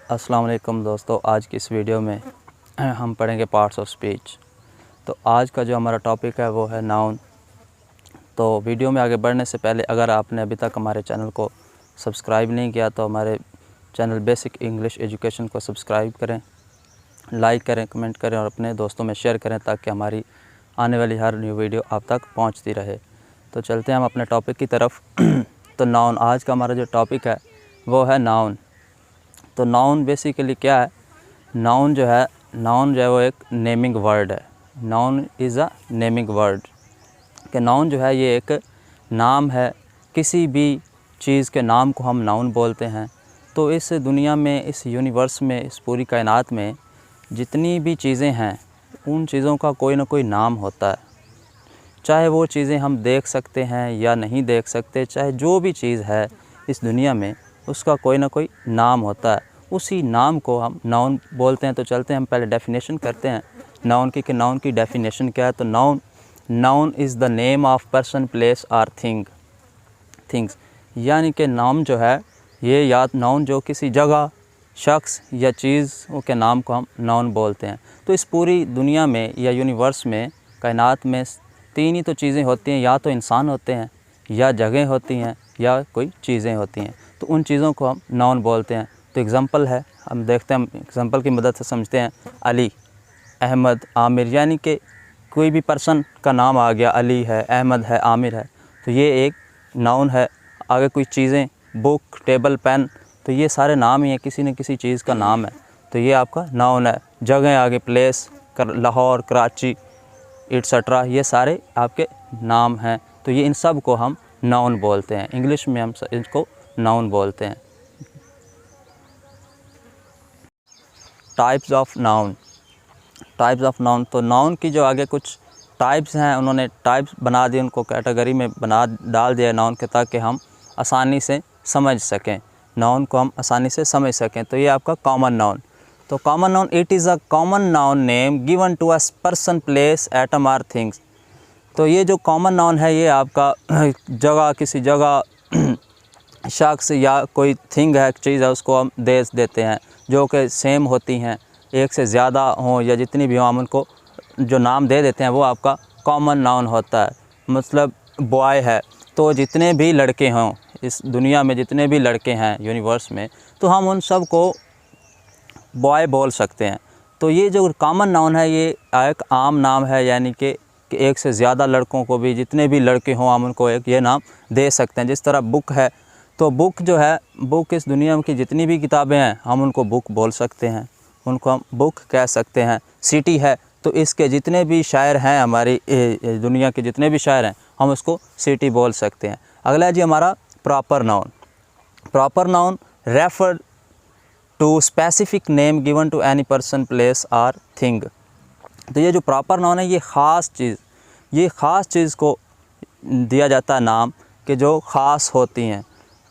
अस्सलाम वालेकुम दोस्तों, आज की इस वीडियो में हम पढ़ेंगे पार्ट्स ऑफ स्पीच। तो आज का जो हमारा टॉपिक है वो है नाउन। तो वीडियो में आगे बढ़ने से पहले अगर आपने अभी तक हमारे चैनल को सब्सक्राइब नहीं किया तो हमारे चैनल बेसिक इंग्लिश एजुकेशन को सब्सक्राइब करें, लाइक करें, कमेंट करें और अपने दोस्तों में शेयर करें ताकि हमारी आने वाली हर न्यू वीडियो आप तक पहुँचती रहे। तो चलते हैं हम अपने टॉपिक की तरफ। तो नाउन, आज का हमारा जो टॉपिक है वो है नाउन। तो नाउन बेसिकली क्या है? नाउन जो है वो एक नेमिंग वर्ड है। Noun is a naming word कि नाउन जो है ये एक नाम है। किसी भी चीज़ के नाम को हम नाउन बोलते हैं। तो इस दुनिया में, इस यूनिवर्स में, इस पूरी कायनात में जितनी भी चीज़ें हैं उन चीज़ों का कोई ना कोई नाम होता है। चाहे वो चीज़ें हम देख सकते हैं या नहीं देख सकते, चाहे जो भी चीज़ है इस दुनिया में उसका कोई ना कोई नाम होता है। उसी नाम को हम नाउन बोलते हैं। तो चलते हैं हम पहले डेफिनेशन करते हैं नाउन की कि नाउन की डेफिनेशन क्या है। तो noun is the name of person, place और थिंग्स। यानी कि नाम जो है ये नाउन जो किसी जगह, शख्स या चीज़ के नाम को हम नाउन बोलते हैं। तो इस पूरी दुनिया में या यूनिवर्स में, कायनात में तीन ही तो चीज़ें होती हैं, या तो इंसान होते हैं, या जगह होती हैं, या कोई चीज़ें होती हैं। तो उन चीज़ों को हम नाउन बोलते हैं। तो एग्ज़ाम्पल है, हम देखते हैं, हम एग्ज़ाम्पल की मदद से समझते हैं। अली, अहमद, आमिर, यानी कि कोई भी पर्सन का नाम आ गया, अली है, अहमद है, आमिर है, तो ये एक नाउन है। आगे कोई चीज़ें, बुक, टेबल, पेन, तो ये सारे नाम ही हैं, किसी न किसी चीज़ का नाम है, तो ये आपका नाउन है। जगह आगे प्लेस, लाहौर, कराची, एट्सेट्रा, ये सारे आपके नाम हैं। तो ये इन सब को हम नाउन बोलते हैं। इंग्लिश में हम इनको नाउन बोलते हैं। Types of noun. तो नाउन की जो आगे कुछ टाइप्स हैं, उन्होंने टाइप्स बना दिए, उनको कैटेगरी में डाल दिया नाउन के, ताकि हम आसानी से समझ सकें, नाउन को हम आसानी से समझ सकें। तो ये आपका कॉमन नाउन। तो common noun, it is a common noun name given to a person, place, atom और थिंग्स। तो ये जो कॉमन नाउन है ये आपका जगह, किसी जगह, शख्स या कोई थिंग है, चीज़ है, उसको हम देते हैं जो कि सेम होती हैं, एक से ज़्यादा हों या जितनी भी हों, हम उनको जो नाम दे देते हैं वो आपका कॉमन नाउन होता है। मतलब बॉय है तो जितने भी लड़के हों इस दुनिया में, जितने भी लड़के हैं यूनिवर्स में, तो हम उन सब को बॉय बोल सकते हैं। तो ये जो कॉमन नाउन है ये एक आम नाम है, यानी कि एक से ज़्यादा लड़कों को भी, जितने भी लड़के हों, हम उनको एक ये नाम दे सकते हैं। जिस तरह बुक है, तो बुक जो है, बुक इस दुनिया की जितनी भी किताबें हैं हम उनको बुक बोल सकते हैं, उनको हम बुक कह सकते हैं। सिटी है तो इसके जितने भी शायर हैं, हमारी दुनिया के जितने भी शायर हैं, हम उसको सिटी बोल सकते हैं। अगला है जी हमारा proper noun. Proper noun refer to specific name given to any person, place और थिंग। तो ये जो प्रॉपर नाउन है ये ख़ास चीज़ को दिया जाता है नाम कि जो ख़ास होती हैं।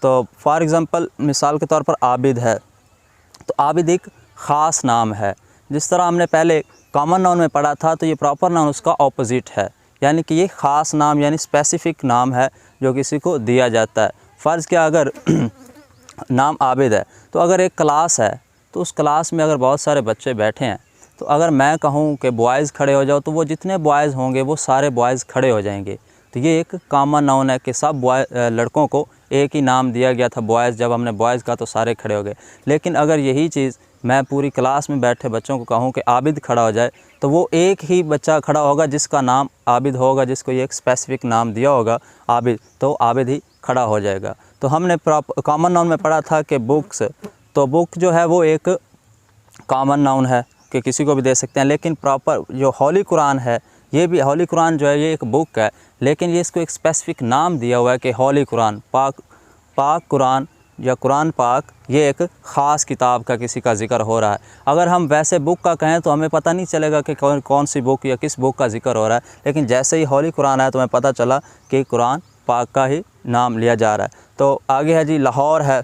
तो फॉर एग्ज़ाम्पल, मिसाल के तौर पर आबिद है, तो आबिद एक ख़ास नाम है। जिस तरह हमने पहले कॉमन नाउन में पढ़ा था, तो ये प्रॉपर नाउन उसका ऑपोजिट है, यानी कि ये ख़ास नाम यानी स्पेसिफ़िक नाम है जो किसी को दिया जाता है। फ़र्ज़ क्या, अगर नाम आबिद है तो अगर एक क्लास है तो उस क्लास में अगर बहुत सारे बच्चे बैठे हैं, तो अगर मैं कहूँ कि बॉयज़ खड़े हो जाओ, तो वो जितने बॉयज़ होंगे वो सारे बॉयज़ खड़े हो जाएंगे। तो ये एक कॉमन नाउन है कि सब लड़कों को एक ही नाम दिया गया था, बॉयज़। जब हमने बॉयज़ कहा तो सारे खड़े हो गए। लेकिन अगर यही चीज़ मैं पूरी क्लास में बैठे बच्चों को कहूँ कि आबिद खड़ा हो जाए, तो वो एक ही बच्चा खड़ा होगा जिसका नाम आबिद होगा, जिसको ये एक स्पेसिफ़िक नाम दिया होगा आबिद, तो आबिद ही खड़ा हो जाएगा। तो हमने कॉमन नाउन में पढ़ा था कि बुक्स, तो बुक जो है वो एक कॉमन नाउन है कि किसी को भी दे सकते हैं। लेकिन प्रॉपर जो होली कुरान है, ये भी होली कुरान जो है ये एक बुक है, लेकिन ये इसको एक स्पेसिफ़िक नाम दिया हुआ है कि होली कुरान, पाक कुरान या कुरान पाक, ये एक ख़ास किताब का किसी का ज़िक्र हो रहा है। अगर हम वैसे बुक का कहें तो हमें पता नहीं चलेगा कि कौन सी बुक या किस बुक का ज़िक्र हो रहा है, लेकिन जैसे ही होली कुरान आया तो हमें पता चला कि कुरान पाक का ही नाम लिया जा रहा है। तो आगे है जी लाहौर है,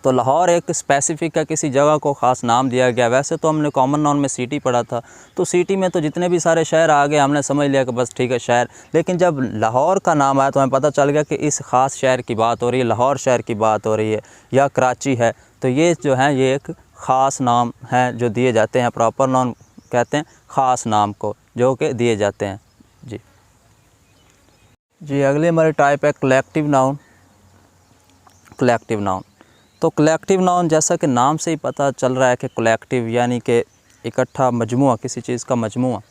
तो लाहौर एक स्पेसिफ़िक है, किसी जगह को ख़ास नाम दिया गया। वैसे तो हमने कॉमन नाउन में सिटी पढ़ा था, तो सिटी में तो जितने भी सारे शहर आ गए, हमने समझ लिया कि बस ठीक है शहर। लेकिन जब लाहौर का नाम आया तो हमें पता चल गया कि इस ख़ास शहर की बात हो रही है, लाहौर शहर की बात हो रही है, या कराची है। तो ये जो है ये एक ख़ास नाम हैं जो दिए जाते हैं। प्रॉपर नाउन कहते हैं ख़ास नाम को जो कि दिए जाते हैं। जी अगली हमारी टाइप है कलेक्टिव नाउन। कलेक्टिव नाउन, तो कलेक्टिव नाउन जैसा कि नाम से ही पता चल रहा है कि कलेक्टिव यानी कि इकट्ठा, मजमुआ, किसी चीज़ का मजमुआ।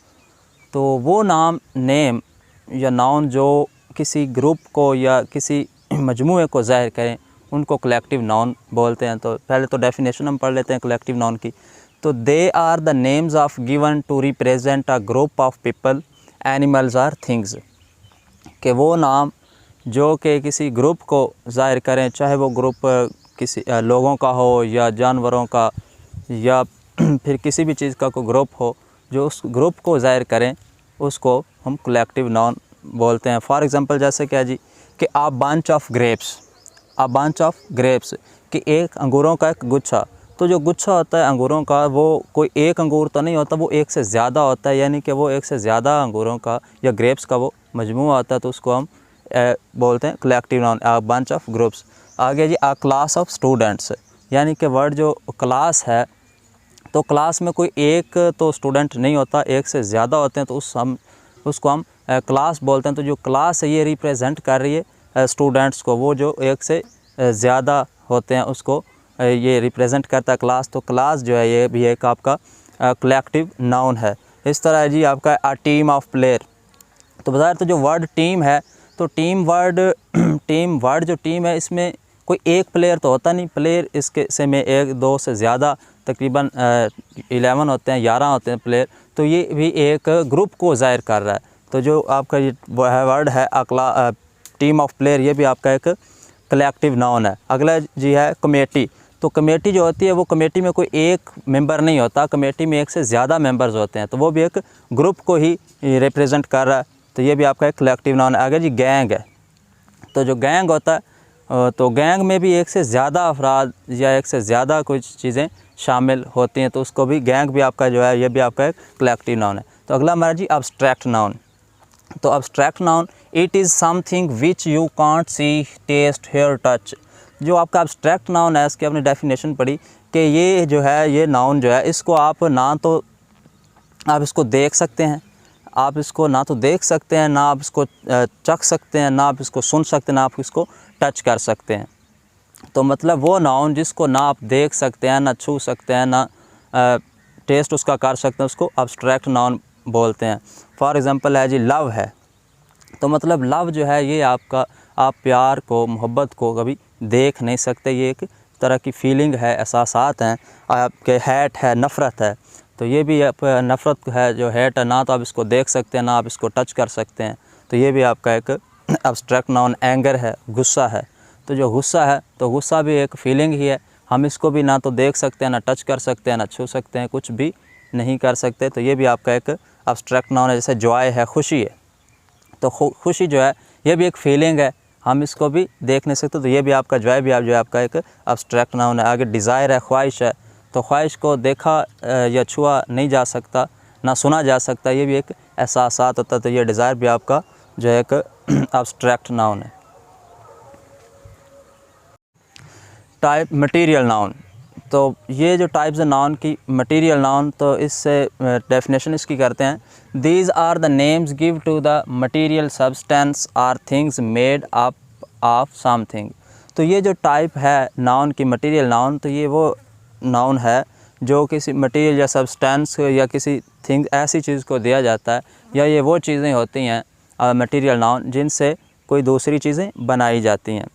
तो वो नेम या नाउन जो किसी ग्रुप को या किसी मजमुए को ज़ाहिर करें उनको कलेक्टिव नाउन बोलते हैं। तो पहले तो डेफिनेशन हम पढ़ लेते हैं कलेक्टिव नाउन की। तो they are the names of given to represent a group of people, animals or things. कि वो नाम जो कि किसी ग्रुप को ज़ाहिर करें, चाहे वो ग्रुप किसी लोगों का हो या जानवरों का या फिर किसी भी चीज़ का कोई ग्रुप हो, जो उस ग्रुप को ज़ाहिर करें उसको हम कलेक्टिव नाउन बोलते हैं। फॉर एग्ज़ाम्पल जैसे क्या जी कि a bunch of grapes, a bunch of grapes कि एक अंगूरों का एक गुच्छा। तो जो गुच्छा होता है अंगूरों का वो कोई एक अंगूर तो नहीं होता, वो एक से ज़्यादा होता है, यानी कि वो एक से ज़्यादा अंगूरों का या ग्रेप्स का वो मजमूआ होता है। तो उसको हम बोलते हैं collective noun, a bunch of groups. आगे जी आ क्लास ऑफ स्टूडेंट्स, यानी कि वर्ड जो क्लास है, तो क्लास में कोई एक तो स्टूडेंट नहीं होता, एक से ज़्यादा होते हैं, तो उसको हम क्लास बोलते हैं। तो जो क्लास है ये रिप्रेजेंट कर रही है स्टूडेंट्स को, वो जो एक से ज़्यादा होते हैं उसको ये रिप्रेजेंट करता है क्लास। तो क्लास जो है ये भी एक आपका कलेक्टिव नाउन है। इस तरह है जी आपका आ टीम ऑफ प्लेयर। तो बज़ाहिर तो जो वर्ड टीम है, तो टीम वर्ड जो टीम है इसमें कोई एक प्लेयर तो होता नहीं, प्लेयर इसके से में एक दो से ज़्यादा तकरीबन 11 होते हैं, 11 होते हैं प्लेयर। तो ये भी एक ग्रुप को ज़ाहिर कर रहा है। तो जो आपका ये वर्ड है टीम ऑफ प्लेयर, ये भी आपका एक कलेक्टिव नाउन है। अगला जी है कमेटी। तो कमेटी जो होती है वो कमेटी में कोई एक मेंबर नहीं होता, कमेटी में एक से ज़्यादा मेंबर्स होते हैं, तो वो भी एक ग्रुप को ही रिप्रेजेंट कर रहा है। तो ये भी आपका एक कलेक्टिव नाउन है। आगे जी गैंग है। तो जो गैंग होता है, तो गैंग में भी एक से ज़्यादा अफराद या एक से ज़्यादा कुछ चीज़ें शामिल होती हैं, तो उसको भी गैंग भी आपका जो है ये भी आपका एक कलेक्टिव नाउन है। तो अगला हमारा जी अब्स्ट्रैक्ट नाउन। तो abstract noun, it is something which you can't see, taste, hear, touch. जो आपका अब्स्ट्रैक्ट नाउन है इसकी आपने डेफिनेशन पढ़ी कि ये जो है ये नाउन जो है इसको आप ना तो आप इसको देख सकते हैं, आप इसको ना तो देख सकते हैं, ना आप इसको चख सकते हैं, ना आप इसको सुन सकते हैं, ना आप इसको टच कर सकते हैं। तो मतलब वो नाउन जिसको ना आप देख सकते हैं, ना छू सकते हैं, ना टेस्ट उसका कर सकते हैं, उसको अब्स्ट्रैक्ट नाउन बोलते हैं। फॉर एग्ज़ाम्पल है जी लव है। तो मतलब लव जो है ये आपका, आप प्यार को, मोहब्बत को कभी देख नहीं सकते, ये एक तरह की फीलिंग है, एहसासात हैं। आपके हैट है, नफ़रत है। तो ये भी नफ़रत है, जो हेट है, ना तो आप इसको देख सकते हैं, ना आप इसको टच कर सकते हैं। तो ये भी आपका एक अब्स्ट्रैक्ट नाउन। एंगर है, गुस्सा है। तो जो गुस्सा है, तो गुस्सा भी एक फ़ीलिंग ही है, हम इसको भी ना तो देख सकते हैं, ना टच कर सकते हैं, ना छू सकते हैं, कुछ भी नहीं कर सकते। तो ये भी आपका एक अब्स्ट्रैक्ट नाउन है। जैसे जॉय है, खुशी है। तो खुशी जो है ये भी एक फ़ीलिंग है, हम इसको भी देख नहीं सकते। तो ये भी आपका जॉय भी आप जो है आपका एक अब्स्ट्रैक्ट नाउन है। आगे डिज़ायर है, ख्वाहिश है। तो ख्वाहिश को देखा या छुआ नहीं जा सकता, ना सुना जा सकता, ये भी एक एहसासात होता है। तो ये डिज़ायर भी आपका जो है एक अब्स्ट्रैक्ट नाउन है। Type material noun. तो ये जो टाइप्स है नाउन की, मटीरियल नाउन, तो इससे डेफिनेशन इसकी करते हैं, these are the names give to the material substance or things made up of something. तो ये जो टाइप है नाउन की, मटीरियल नाउन, तो ये वो नाउन है जो किसी मटीरियल या सब्सटेंस या किसी थिंग, ऐसी चीज़ को दिया जाता है, या ये वो चीज़ें होती हैं मटीरियल नाउन जिनसे कोई दूसरी चीज़ें बनाई जाती हैं।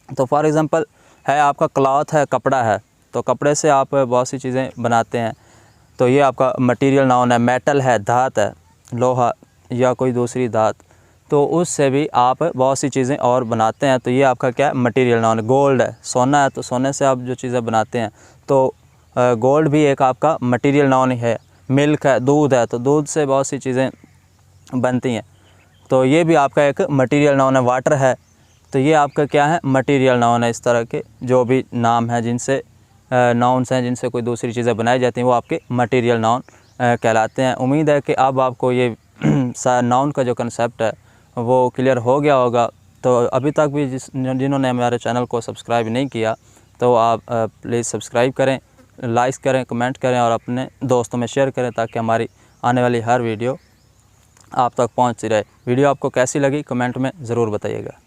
तो फॉर एग्ज़ाम्पल है आपका क्लॉथ है, कपड़ा है। तो कपड़े से आप बहुत सी चीज़ें बनाते हैं, तो ये आपका मटीरियल नाउन है। मेटल है, धात है, लोहा या कोई दूसरी धात, तो उससे भी आप बहुत सी चीज़ें और बनाते हैं। तो ये आपका क्या है, मटीरियल नाउन है। गोल्ड है, सोना है, तो सोने से आप जो चीज़ें बनाते हैं, तो गोल्ड भी एक आपका मटीरियल नाउन ही है। मिल्क है, दूध है, तो दूध से बहुत सी चीज़ें बनती हैं, तो ये भी आपका एक मटीरियल नाउन है। वाटर है, तो ये आपका क्या है, मटीरियल नाउन है। इस तरह के जो भी नाम हैं जिनसे नाउन्स हैं जिनसे कोई दूसरी चीज़ें बनाई जाती हैं, वो आपके मटीरियल नाउन कहलाते हैं। उम्मीद है कि अब आपको ये नाउन का जो कंसेप्ट है वो क्लियर हो गया होगा। तो अभी तक भी जिन्होंने हमारे चैनल को सब्सक्राइब नहीं किया, तो आप प्लीज़ सब्सक्राइब करें, लाइक करें, कमेंट करें और अपने दोस्तों में शेयर करें ताकि हमारी आने वाली हर वीडियो आप तक पहुंचती रहे। वीडियो आपको कैसी लगी कमेंट में ज़रूर बताइएगा।